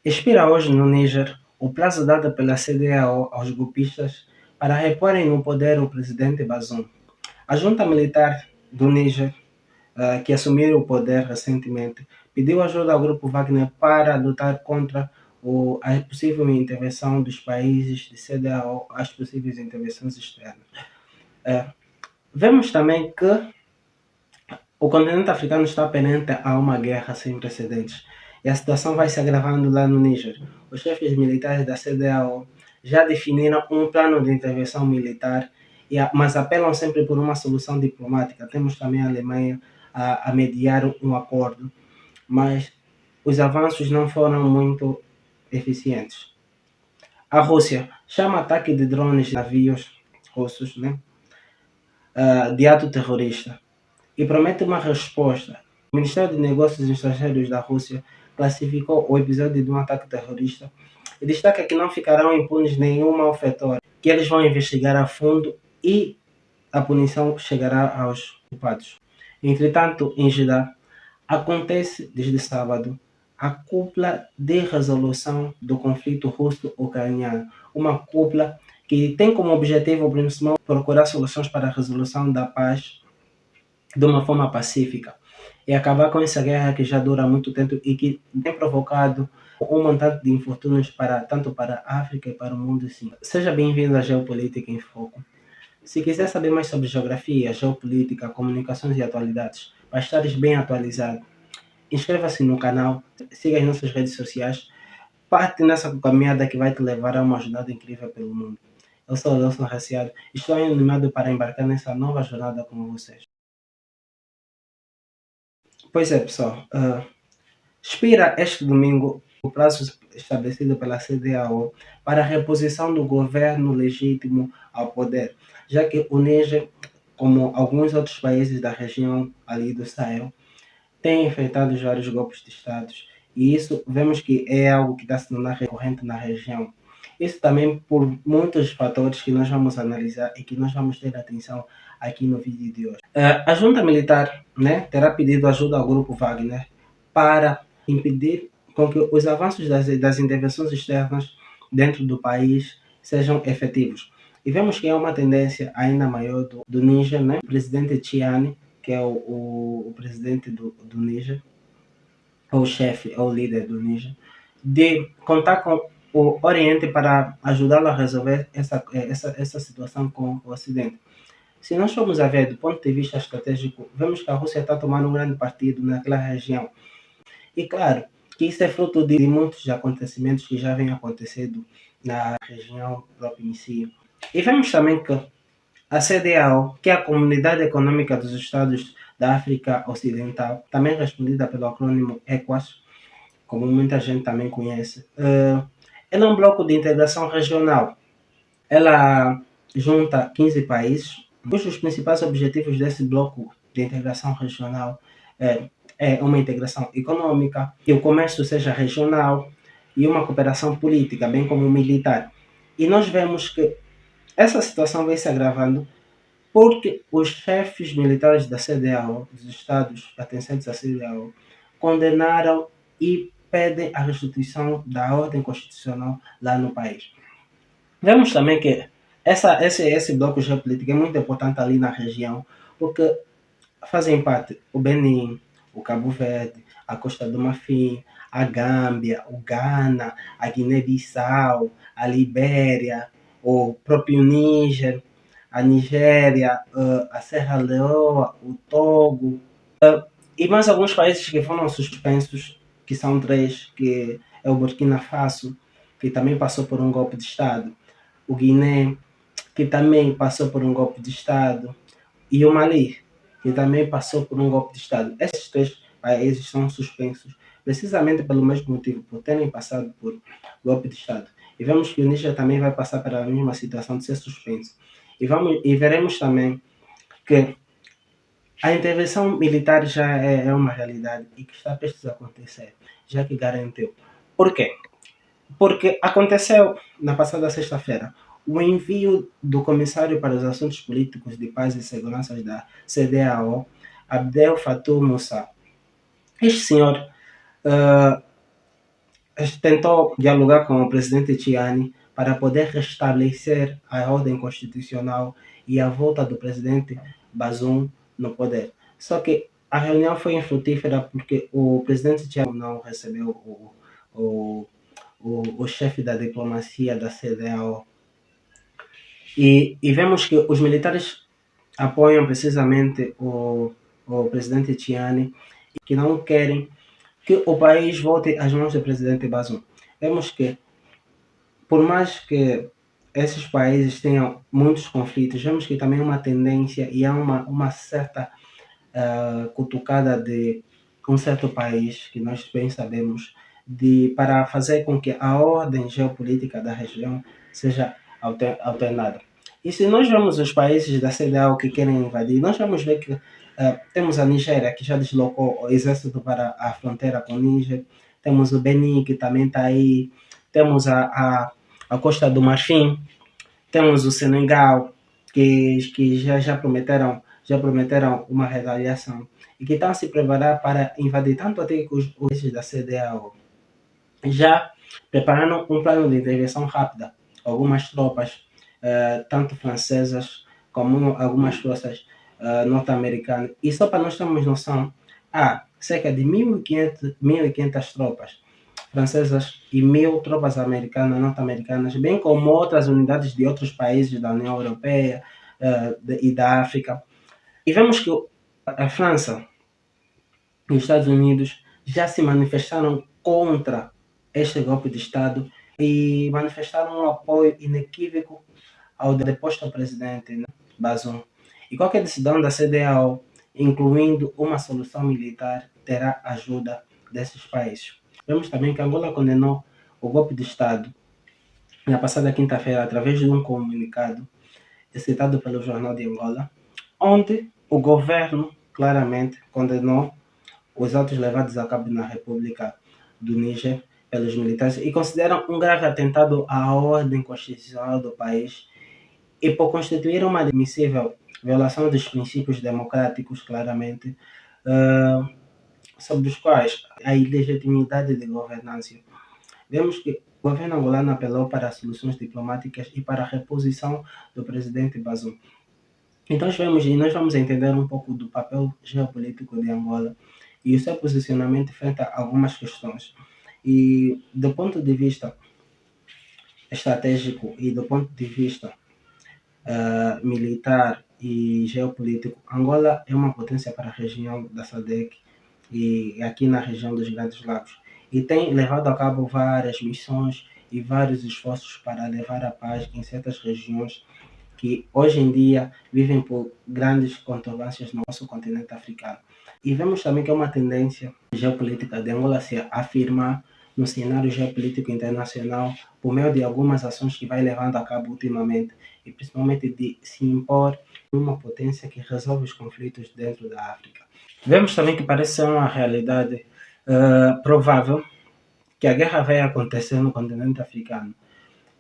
Expira hoje no Níger o prazo dado pela CEDEAO aos golpistas para reporem no poder o presidente Bazoum. A junta militar do Níger, que assumiu o poder recentemente, pediu ajuda ao grupo Wagner para lutar contra a possível intervenção dos países de CEDEAO às possíveis intervenções externas. Vemos também que o continente africano está pendente a uma guerra sem precedentes e a situação vai se agravando lá no Níger. Os chefes militares da CEDEAO já definiram um plano de intervenção militar, mas apelam sempre por uma solução diplomática. Temos também a Alemanha a mediar um acordo, mas os avanços não foram muito eficientes. A Rússia chama ataque de drones de navios russos, né, de ato terrorista e promete uma resposta. O Ministério de Negócios Estrangeiros da Rússia classificou o episódio de um ataque terrorista e destaca que não ficarão impunes nenhum malfeitor, que eles vão investigar a fundo e a punição chegará aos culpados. Entretanto, em Jeddah, acontece desde sábado a cúpula de resolução do conflito russo-ucraniano, uma cúpula que tem como objetivo principal procurar soluções para a resolução da paz de uma forma pacífica e acabar com essa guerra que já dura muito tempo e que tem provocado um montante de infortúnios tanto para a África e para o mundo. Sim. Seja bem-vindo à Geopolítica em Foco. Se quiser saber mais sobre geografia, geopolítica, comunicações e atualidades, para estares bem atualizado, inscreva-se no canal, siga as nossas redes sociais, parte nessa caminhada que vai te levar a uma jornada incrível pelo mundo. Eu sou o Nelson Raciado e estou animado para embarcar nessa nova jornada com vocês. Pois é, pessoal. Expira este domingo o prazo estabelecido pela CEDEAO para a reposição do governo legítimo ao poder, já que o Níger, como alguns outros países da região ali do Sahel, tem enfrentado vários golpes de Estado e isso vemos que é algo que está se tornando recorrente na região. Isso também por muitos fatores que nós vamos analisar e que nós vamos ter atenção aqui no vídeo de hoje. A junta militar, né, terá pedido ajuda ao grupo Wagner para impedir com que os avanços das intervenções externas dentro do país sejam efetivos. E vemos que é uma tendência ainda maior do Níger, né? O presidente Tiani, que é o presidente do Níger, ou o chefe, ou o líder do Níger, de contar com o Oriente para ajudá-lo a resolver essa situação com o Ocidente. Se nós formos a ver do ponto de vista estratégico, vemos que a Rússia está tomando um grande partido naquela região. E claro, que isso é fruto de muitos acontecimentos que já vêm acontecendo na região própria em si. E vemos também que a CEDEAO, que é a Comunidade Econômica dos Estados da África Ocidental, também respondida pelo acrônimo ECOWAS, como muita gente também conhece, ela é um bloco de integração regional. Ela junta 15 países, cujos principais objetivos desse bloco de integração regional é uma integração econômica, que o comércio seja regional e uma cooperação política, bem como militar. E nós vemos que essa situação vem se agravando porque os chefes militares da CEDEAO, dos estados pertencentes à CEDEAO, condenaram e pedem a restituição da ordem constitucional lá no país. Vemos também que esse bloco geopolítico é muito importante ali na região, porque fazem parte o Benin, o Cabo Verde, a Costa do Marfim, a Gâmbia, o Ghana, a Guiné-Bissau, a Libéria, o próprio Níger, a Nigéria, a Serra Leoa, o Togo, e mais alguns países que foram suspensos, que são três, que é o Burkina Faso, que também passou por um golpe de Estado, o Guiné, que também passou por um golpe de Estado, e o Mali, que também passou por um golpe de Estado. Esses três países são suspensos precisamente pelo mesmo motivo, por terem passado por golpe de Estado. E vemos que o Níger também vai passar pela mesma situação de ser suspenso. E veremos também que a intervenção militar já é uma realidade e que está prestes a acontecer, já que garantiu. Por quê? Porque aconteceu na passada sexta-feira o envio do comissário para os assuntos políticos de paz e segurança da CEDEAO, Abdel Fattah Moussa. Este senhor tentou dialogar com o presidente Tiani para poder restabelecer a ordem constitucional e a volta do presidente Bazoum no poder. Só que a reunião foi infrutífera porque o presidente Tiani não recebeu o, o chefe da diplomacia da CEDEAO. E vemos que os militares apoiam precisamente o presidente Tiani, que não querem que o país volte às mãos do presidente Bazoum. Vemos que, por mais que esses países tenham muitos conflitos, vemos que também há uma tendência e há uma certa cutucada de um certo país, que nós bem sabemos, para fazer com que a ordem geopolítica da região seja alternada. E se nós vemos os países da CEDEAO que querem invadir, nós vamos ver que temos a Nigéria, que já deslocou o exército para a fronteira com o Níger, temos o Benin, que também está aí, temos a Costa do Marfim, temos o Senegal, que já prometeram uma retaliação e que estão a se preparar para invadir tanto até que os países da CEDEAO já preparando um plano de intervenção rápida. Algumas tropas, tanto francesas como algumas forças norte-americanas. E só para nós termos noção, há cerca de 1.500 tropas francesas e 1.000 tropas americanas, norte-americanas, bem como outras unidades de outros países da União Europeia e da África. E vemos que a França e os Estados Unidos já se manifestaram contra este golpe de Estado e manifestaram um apoio inequívoco ao deposto presidente, né, Bazoum. E qualquer decisão da CEDEAO, incluindo uma solução militar, terá ajuda desses países. Vemos também que Angola condenou o golpe de Estado na passada quinta-feira através de um comunicado citado pelo Jornal de Angola, onde o governo claramente condenou os atos levados a cabo na República do Níger pelos militares e consideram um grave atentado à ordem constitucional do país e por constituir uma admissível violação dos princípios democráticos, claramente, sobre os quais a ilegitimidade de governança. Vemos que o governo angolano apelou para soluções diplomáticas e para a reposição do presidente Bazoum. Então nós vamos entender um pouco do papel geopolítico de Angola e o seu posicionamento frente a algumas questões. E do ponto de vista estratégico e do ponto de vista militar e geopolítico, Angola é uma potência para a região da SADC e aqui na região dos Grandes Lagos. E tem levado a cabo várias missões e vários esforços para levar a paz em certas regiões que hoje em dia vivem por grandes controvérsias no nosso continente africano. E vemos também que é uma tendência geopolítica de Angola se afirmar no cenário geopolítico internacional por meio de algumas ações que vai levando a cabo ultimamente e principalmente de se impor uma potência que resolve os conflitos dentro da África. Vemos também que parece ser uma realidade provável que a guerra vai acontecer no continente africano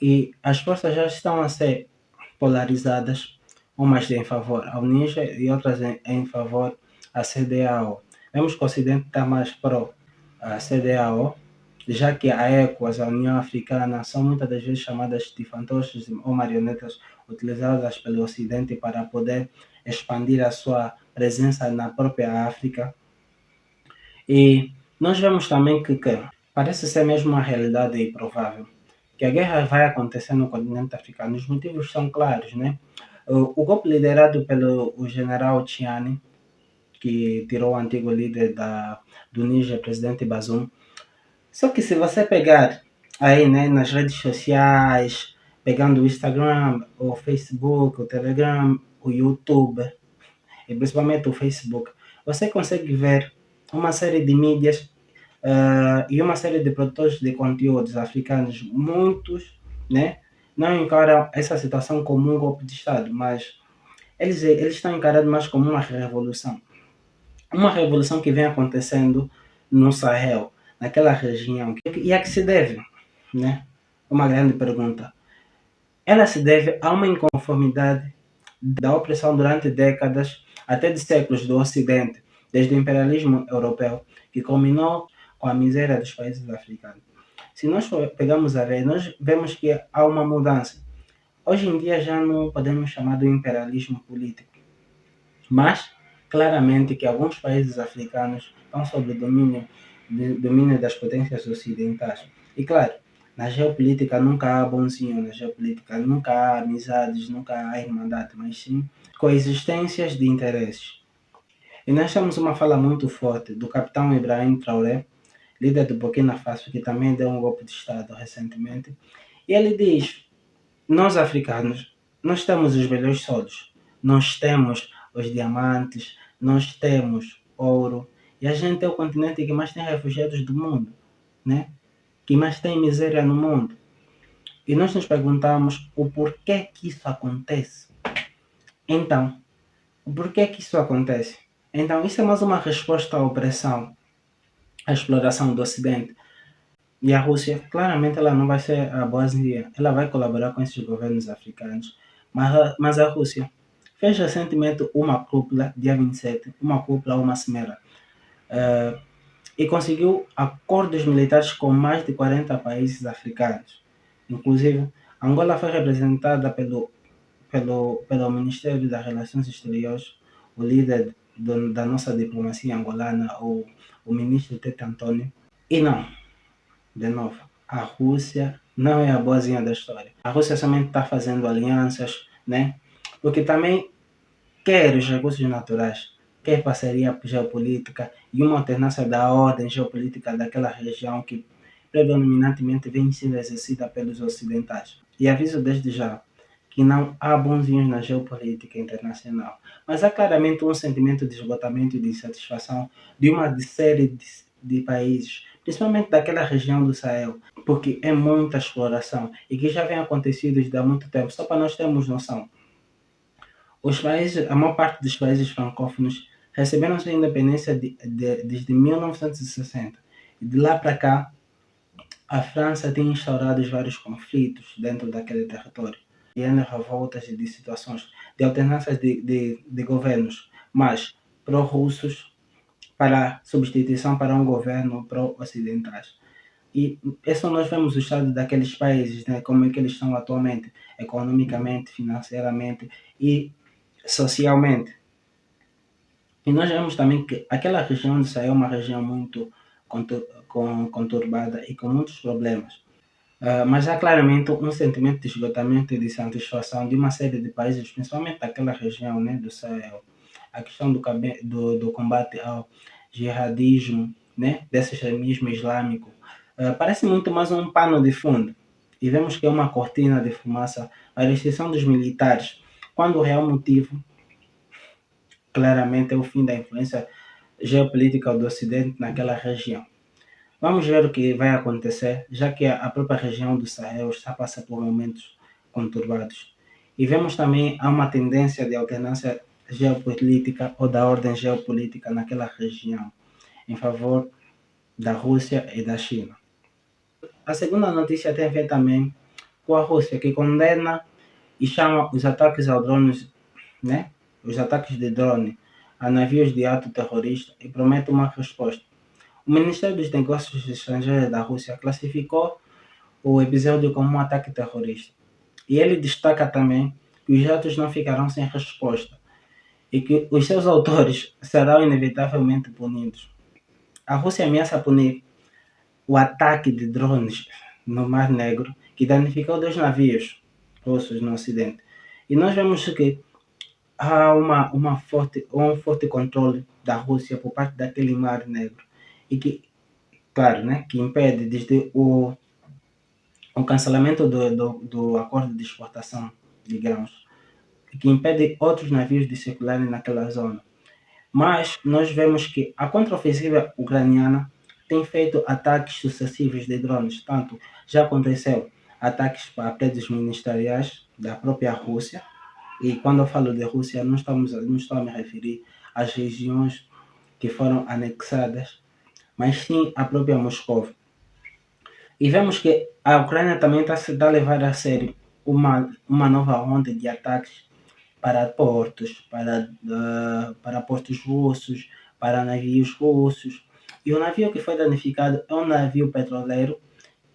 e as forças já estão a ser polarizadas, umas em favor ao Níger e outras em favor à CEDEAO. Vemos que o Ocidente está mais pró a CEDEAO, já que a ECOWAS, a União Africana, são muitas das vezes chamadas de fantoches ou marionetas utilizadas pelo Ocidente para poder expandir a sua presença na própria África. E nós vemos também que parece ser mesmo uma realidade provável, que a guerra vai acontecer no continente africano. Os motivos são claros, né? O golpe liderado pelo general Tiani, que tirou o antigo líder do Níger, presidente Bazoum. Só que se você pegar aí, né, nas redes sociais, pegando o Instagram, o Facebook, o Telegram, o YouTube, e principalmente o Facebook, você consegue ver uma série de mídias e uma série de produtores de conteúdos africanos, muitos, né, não encaram essa situação como um golpe de Estado, mas eles estão encarando mais como uma revolução. Uma revolução que vem acontecendo no Sahel, naquela região, e a que se deve, né? Uma grande pergunta. Ela se deve a uma inconformidade da opressão durante décadas, até de séculos do Ocidente, desde o imperialismo europeu, que culminou com a miséria dos países africanos. Se nós pegarmos a ver, nós vemos que há uma mudança. Hoje em dia já não podemos chamar de imperialismo político, mas claramente que alguns países africanos estão sob o domínio das potências ocidentais. E claro, na geopolítica nunca há bonzinho, na geopolítica nunca há amizades, nunca há irmandade, mas sim coexistências de interesses. E nós temos uma fala muito forte do capitão Ibrahim Traoré, líder do Burkina Faso, que também deu um golpe de Estado recentemente, e ele diz: nós africanos, nós temos os melhores solos, nós temos os diamantes, nós temos ouro, e a gente é o continente que mais tem refugiados do mundo, né? Que mais tem miséria no mundo. E nós nos perguntamos o porquê que isso acontece. Então, o porquê que isso acontece? Então, isso é mais uma resposta à opressão, à exploração do Ocidente. E a Rússia, claramente, ela não vai ser a boazinha, ela vai colaborar com esses governos africanos, mas a Rússia fez recentemente uma cúpula, dia 27, uma cúpula, uma cimeira, e conseguiu acordos militares com mais de 40 países africanos. Inclusive, Angola foi representada pelo Ministério das Relações Exteriores, o líder da nossa diplomacia angolana, o ministro Tete Antônio. E não, de novo, a Rússia não é a boazinha da história. A Rússia somente está fazendo alianças, né? Porque também quer os recursos naturais, quer parceria geopolítica e uma alternância da ordem geopolítica daquela região que predominantemente vem sendo exercida pelos ocidentais. E aviso desde já que não há bonzinhos na geopolítica internacional, mas há claramente um sentimento de esgotamento e de insatisfação de uma série de países, principalmente daquela região do Sahel, porque é muita exploração e que já vem acontecendo desde há muito tempo, só para nós termos noção. A maior parte dos países francófonos receberam sua independência desde 1960. E de lá para cá, a França tem instaurado vários conflitos dentro daquele território, e revoltas e de situações de alternância de governos, mas pró-russos para substituição para um governo pró-ocidentais. E isso nós vemos o estado daqueles países, né, como é que eles estão atualmente, economicamente, financeiramente e socialmente. E nós vemos também que aquela região de Sahel é uma região muito conturbada e com muitos problemas. Mas há claramente um sentimento de esgotamento e de satisfação de uma série de países, principalmente daquela região, né, do Sahel. A questão do combate ao jihadismo, né, desse extremismo islâmico, parece muito mais um pano de fundo. E vemos que é uma cortina de fumaça a restrição dos militares, quando o real motivo claramente é o fim da influência geopolítica do Ocidente naquela região. Vamos ver o que vai acontecer, já que a própria região do Sahel está passando por momentos conturbados. E vemos também há uma tendência de alternância geopolítica ou da ordem geopolítica naquela região, em favor da Rússia e da China. A segunda notícia tem a ver também com a Rússia, que condena e chama os ataques ao drones, né? Os ataques de drone a navios de ato terrorista e promete uma resposta. O Ministério dos Negócios Estrangeiros da Rússia classificou o episódio como um ataque terrorista. E ele destaca também que os atos não ficarão sem resposta e que os seus autores serão inevitavelmente punidos. A Rússia ameaça punir o ataque de drones no Mar Negro, que danificou 2 navios russos no Ocidente. E nós vemos que há um forte controle da Rússia por parte daquele Mar Negro e que, claro, né, que impede desde o cancelamento do acordo de exportação de grãos, que impede outros navios de circularem naquela zona. Mas nós vemos que a contraofensiva ucraniana tem feito ataques sucessivos de drones, tanto já aconteceu ataques para prédios ministeriais da própria Rússia, e quando eu falo de Rússia não estou a me referir às regiões que foram anexadas, mas sim à própria Moscou. E vemos que a Ucrânia também está a levar a sério uma nova onda de ataques para portos, para portos russos, para navios russos. E o navio que foi danificado é um navio petroleiro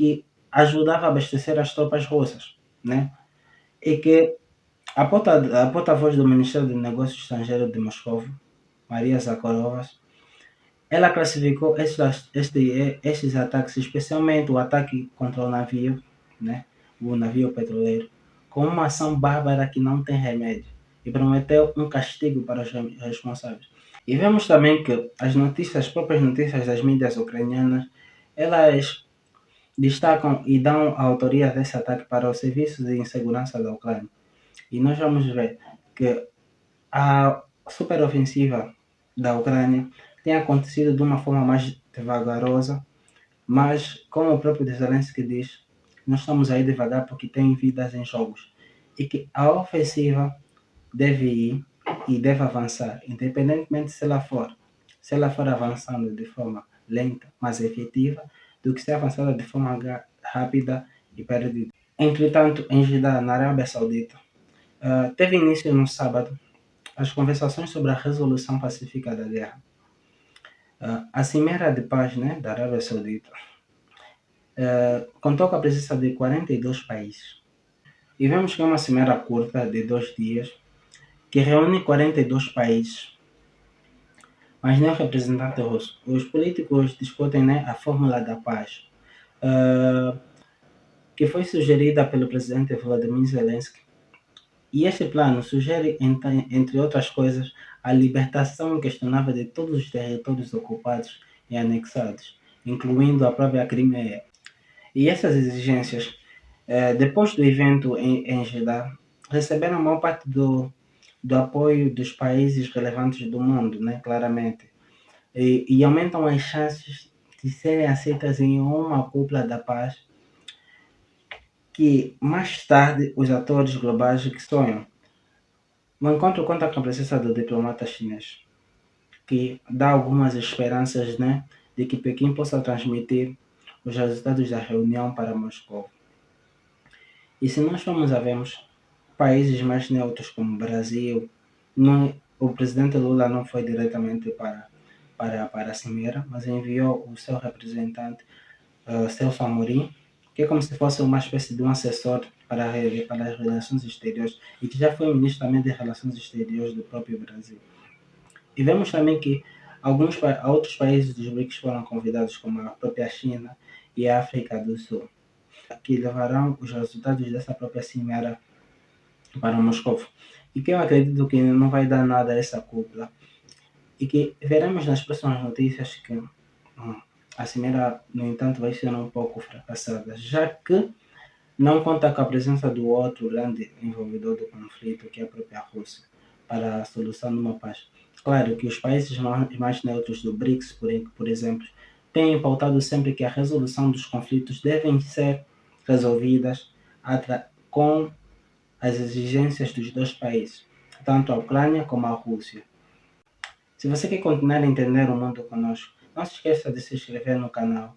que ajudava a abastecer as tropas russas, né? E que a porta-voz do Ministério dos Negócios Estrangeiros de Moscou, Maria Zakharova, ela classificou estes ataques, especialmente o ataque contra o navio, né, o navio petroleiro, como uma ação bárbara que não tem remédio e prometeu um castigo para os responsáveis. E vemos também que as próprias notícias das mídias ucranianas, elas destacam e dão a autoria desse ataque para os serviços de segurança da Ucrânia. E nós vamos ver que a superofensiva da Ucrânia tem acontecido de uma forma mais devagarosa, mas como o próprio Zelensky diz, nós estamos aí devagar porque tem vidas em jogos e que a ofensiva deve ir e deve avançar, independentemente se ela for avançando de forma lenta, mas efetiva, do que se avançando de forma rápida e perdida. Entretanto, em Jeddah, na Arábia Saudita, teve início no sábado as conversações sobre a resolução pacífica da guerra. A Cimeira de Paz, né, da Arábia Saudita contou com a presença de 42 países. E vemos que é uma cimeira curta de 2 dias, que reúne 42 países, mas nem o representante russo. Os políticos discutem, né, a fórmula da paz, que foi sugerida pelo presidente Volodymyr Zelensky. E este plano sugere, entre outras coisas, a libertação inquestionável de todos os territórios ocupados e anexados, incluindo a própria Crimeia. E essas exigências, depois do evento em Jeddah, receberam a maior parte do apoio dos países relevantes do mundo, né, claramente, e aumentam as chances de serem aceitas em uma cúpula da paz que mais tarde os atores globais que sonham. O encontro conta com a presença do diplomata chinês, que dá algumas esperanças, né, de que Pequim possa transmitir os resultados da reunião para Moscou. E se nós formos a vermos países mais neutros como o Brasil, o presidente Lula não foi diretamente para a Cimeira, mas enviou o seu representante, Celso Amorim, que é como se fosse uma espécie de um assessor para as relações exteriores e que já foi ministro também de Relações Exteriores do próprio Brasil. E vemos também que outros países dos BRICS foram convidados, como a própria China e a África do Sul, que levarão os resultados dessa própria cimeira para Moscou. E que eu acredito que não vai dar nada a essa cúpula. E que veremos nas próximas notícias que a cimeira, no entanto, vai ser um pouco fracassada, já que não conta com a presença do outro grande envolvedor do conflito, que é a própria Rússia, para a solução de uma paz. Claro que os países mais neutros do BRICS, por exemplo, têm pautado sempre que a resolução dos conflitos devem ser resolvidas com as exigências dos dois países, tanto a Ucrânia como a Rússia. Se você quer continuar a entender o mundo conosco, não se esqueça de se inscrever no canal,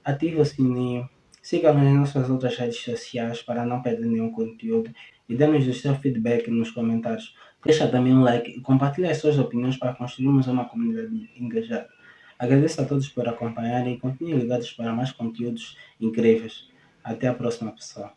ative o sininho, siga-nos nas nossas outras redes sociais para não perder nenhum conteúdo e dê-nos o seu feedback nos comentários. Deixa também um like e compartilhe as suas opiniões para construirmos uma comunidade engajada. Agradeço a todos por acompanharem e continuem ligados para mais conteúdos incríveis. Até a próxima, pessoal.